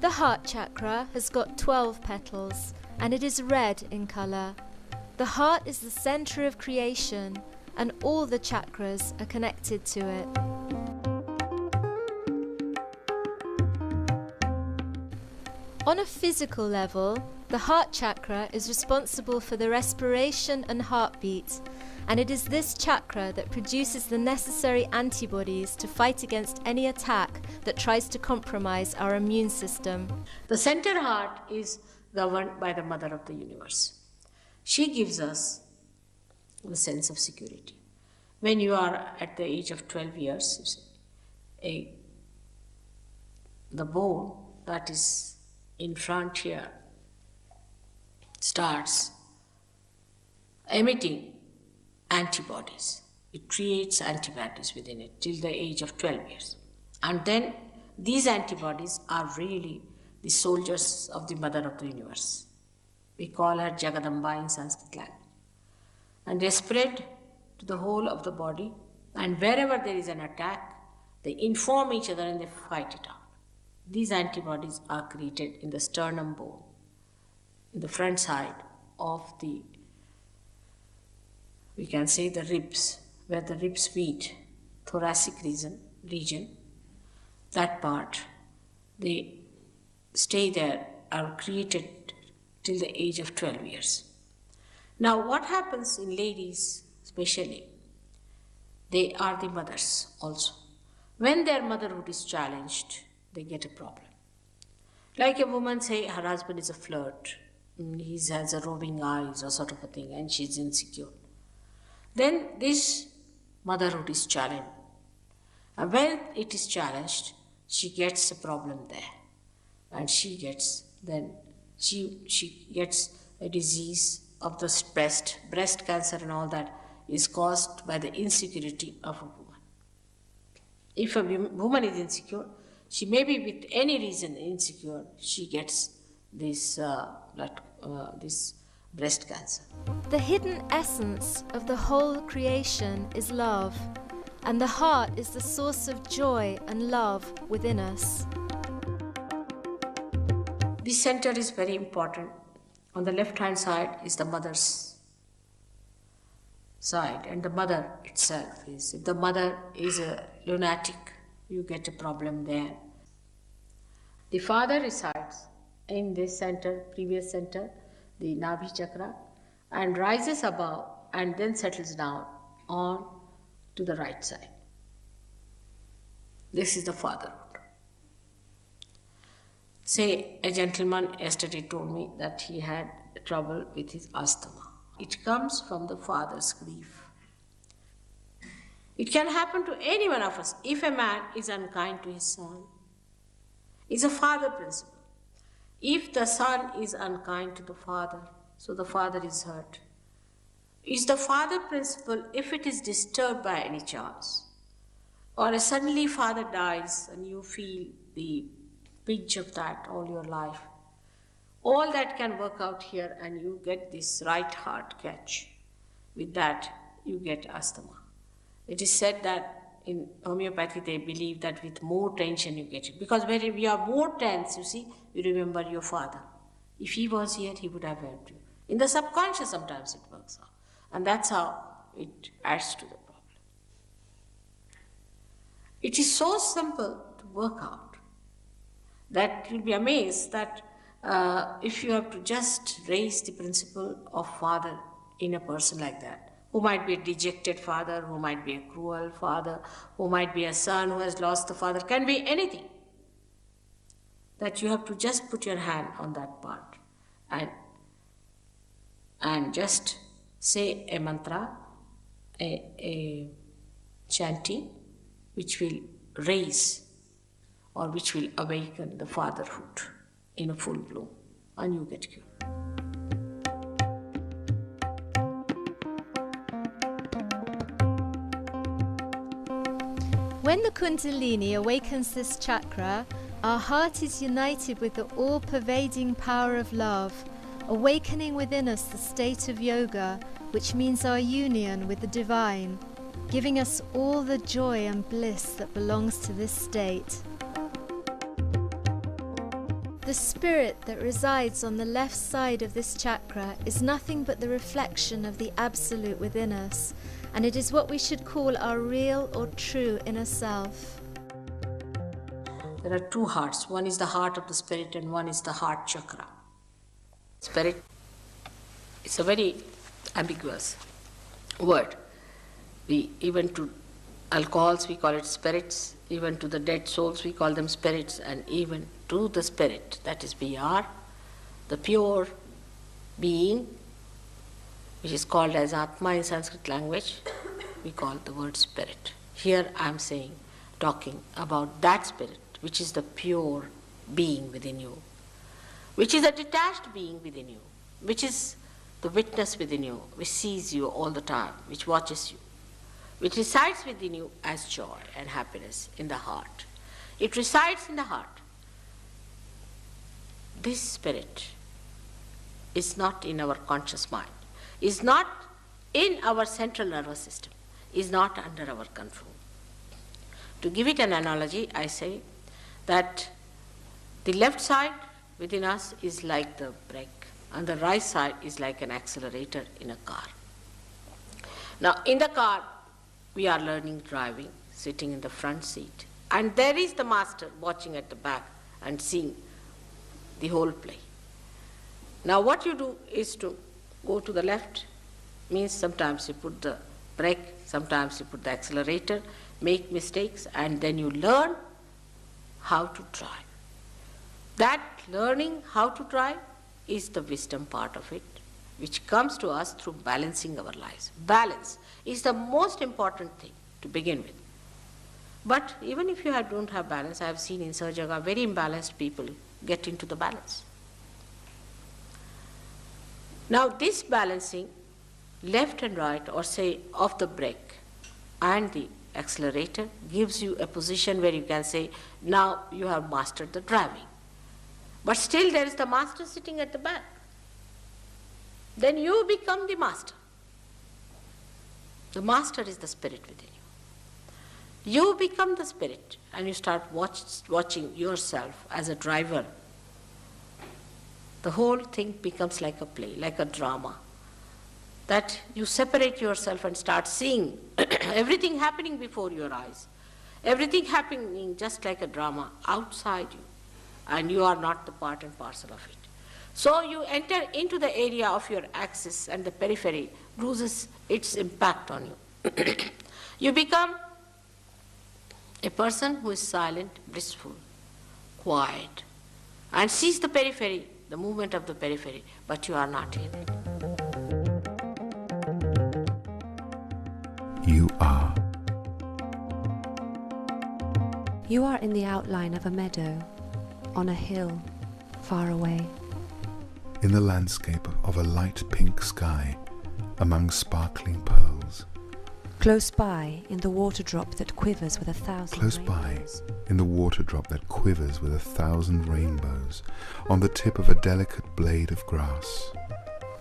The heart chakra has got 12 petals and it is red in color. The heart is the center of creation and all the chakras are connected to it. On a physical level, the heart chakra is responsible for the respiration and heartbeat, and it is this chakra that produces the necessary antibodies to fight against any attack that tries to compromise our immune system. The center heart is governed by the Mother of the Universe. She gives us the sense of security. When you are at the age of 12 years, you see, the bone that is in front here starts emitting antibodies. It creates antibodies within it till the age of 12 years. And then these antibodies are really the soldiers of the Mother of the Universe. We call her Jagadamba in Sanskrit language. And they spread to the whole of the body, and wherever there is an attack, they inform each other and they fight it out. These antibodies are created in the sternum bone, in the front side of the, we can say, the ribs, where the ribs meet, thoracic region, that part, they stay there, are created till the age of 12 years. Now what happens in ladies especially, they are the mothers also. When their motherhood is challenged, they get a problem. Like a woman, say her husband is a flirt, he has a roving eyes or sort of a thing, and she's insecure. Then this motherhood is challenged. And when it is challenged, she gets a problem there. And she gets a disease of the breast cancer and all that is caused by the insecurity of a woman. If a woman is insecure, she may be with any reason insecure, she gets this breast cancer. The hidden essence of the whole creation is love, and the heart is the source of joy and love within us. This center is very important. On the left-hand side is the mother's side, and the mother itself is. If the mother is a lunatic, you get a problem there. The father resides in this center, previous center, the Nabhi chakra, and rises above and then settles down on to the right side. This is the fatherhood. Say, a gentleman yesterday told me that he had trouble with his asthma. It comes from the father's grief. It can happen to any one of us. If a man is unkind to his son, it's a father principle. If the son is unkind to the father, so the father is hurt. It's the father principle if it is disturbed by any chance, or suddenly father dies and you feel the pinch of that all your life. All that can work out here and you get this right heart catch. With that, you get asthma. It is said that in homeopathy they believe that with more tension you get it. Because when you are more tense, you see, you remember your father. If he was here, he would have helped you. In the subconscious sometimes it works out. And that's how it adds to the problem. It is so simple to work out that you'll be amazed that if you have to just raise the principle of father in a person like that, who might be a dejected father, who might be a cruel father, who might be a son who has lost the father, can be anything, that you have to just put your hand on that part and just say a mantra, a chanting, which will raise or which will awaken the fatherhood in a full bloom, and you get cured. When the Kundalini awakens this chakra, our heart is united with the all-pervading power of love, awakening within us the state of yoga, which means our union with the divine, giving us all the joy and bliss that belongs to this state. The spirit that resides on the left side of this chakra is nothing but the reflection of the Absolute within us, and it is what we should call our real or true inner self. There are two hearts. One is the heart of the spirit and one is the heart chakra. Spirit is a very ambiguous word. Even to alcohols we call it spirits, even to the dead souls we call them spirits, and even to the spirit, that is BR, the pure being, which is called as Atma in Sanskrit language, we call the word spirit. Here I am talking about that spirit, which is the pure being within you, which is a detached being within you, which is the witness within you, which sees you all the time, which watches you, which resides within you as joy and happiness in the heart. It resides in the heart. This spirit is not in our conscious mind, is not in our central nervous system, is not under our control. To give it an analogy, I say that the left side within us is like the brake, and the right side is like an accelerator in a car. Now, in the car, we are learning driving, sitting in the front seat, and there is the master watching at the back and seeing the whole play. Now, what you do is to go to the left, means sometimes you put the brake, sometimes you put the accelerator, make mistakes, and then you learn how to drive. That learning how to drive is the wisdom part of it, which comes to us through balancing our lives. Balance is the most important thing to begin with. But even if you don't have balance, I have seen in Sahag'a very imbalanced people get into the balance. Now this balancing, left and right, or say of the brake and the accelerator, gives you a position where you can say, now you have mastered the driving. But still there is the master sitting at the back. Then you become the master. The master is the spirit within you. You become the spirit and you start watching yourself as a driver. The whole thing becomes like a play, like a drama. That you separate yourself and start seeing everything happening before your eyes. Everything happening just like a drama outside you. And you are not the part and parcel of it. So you enter into the area of your axis and the periphery loses its impact on you. You become a person who is silent, blissful, quiet, and sees the periphery, the movement of the periphery, but you are not in it. You are. You are in the outline of a meadow, on a hill, far away. In the landscape of a light pink sky, among sparkling pearls. Close by, in the water drop that quivers with 1,000 Close by, rainbows. in the water drop that quivers with 1,000 rainbows, on the tip of a delicate blade of grass.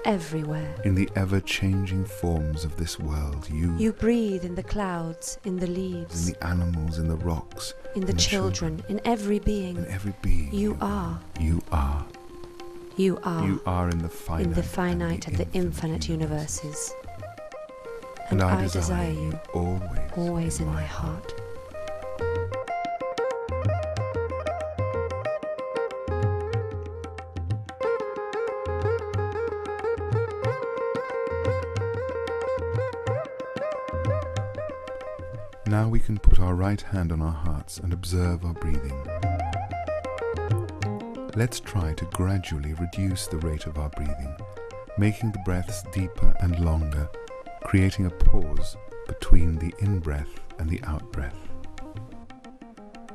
Everywhere. In the ever-changing forms of this world, You breathe in the clouds, in the in leaves, the animals, in the rocks, in the children, in every being. in every being. You are. You are. You are. You are in the finite, and the infinite universes. And I desire you always in my heart. Now we can put our right hand on our hearts and observe our breathing. Let's try to gradually reduce the rate of our breathing, making the breaths deeper and longer, creating a pause between the in-breath and the out-breath.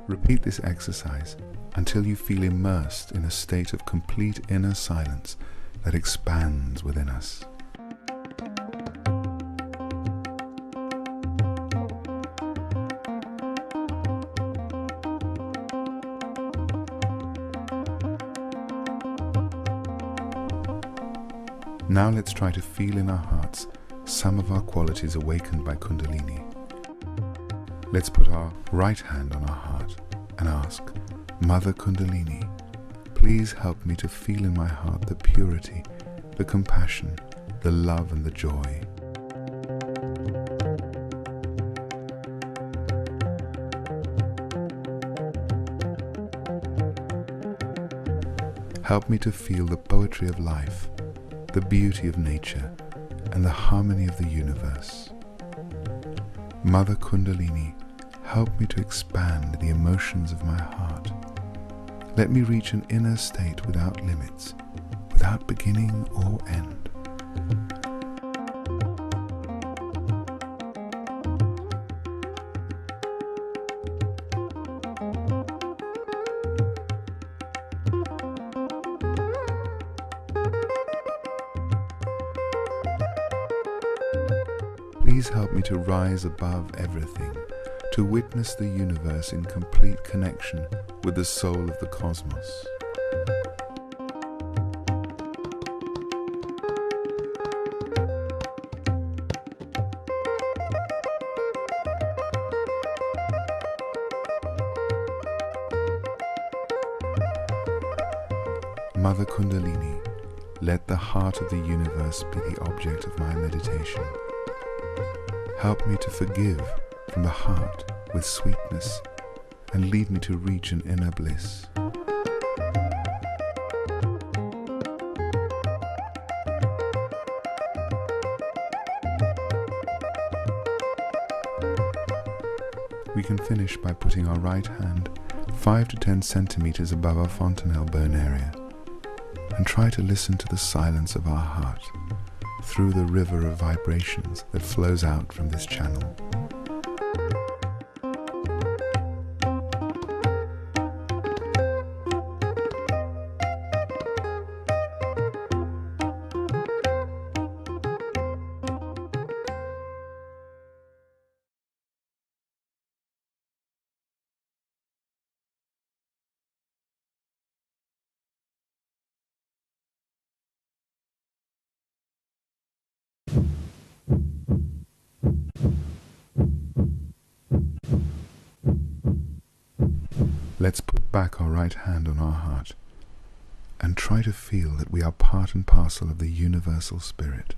Repeat this exercise until you feel immersed in a state of complete inner silence that expands within us. Now let's try to feel in our hearts some of our qualities awakened by Kundalini. Let's put our right hand on our heart and ask, Mother Kundalini, Please help me to feel in my heart the purity, the compassion, the love and the joy. Help me to feel the poetry of life, the beauty of nature, and the harmony of the universe. Mother Kundalini, help me to expand the emotions of my heart. Let me reach an inner state without limits, without beginning or end. Please help me to rise above everything, to witness the universe in complete connection with the soul of the cosmos. Mother Kundalini, let the heart of the universe be the object of my meditation. Help me to forgive from the heart with sweetness and lead me to reach an inner bliss. We can finish by putting our right hand 5 to 10 centimeters above our fontanelle bone area and try to listen to the silence of our heart through the river of vibrations that flows out from this channel. Let's put back our right hand on our heart and try to feel that we are part and parcel of the universal spirit.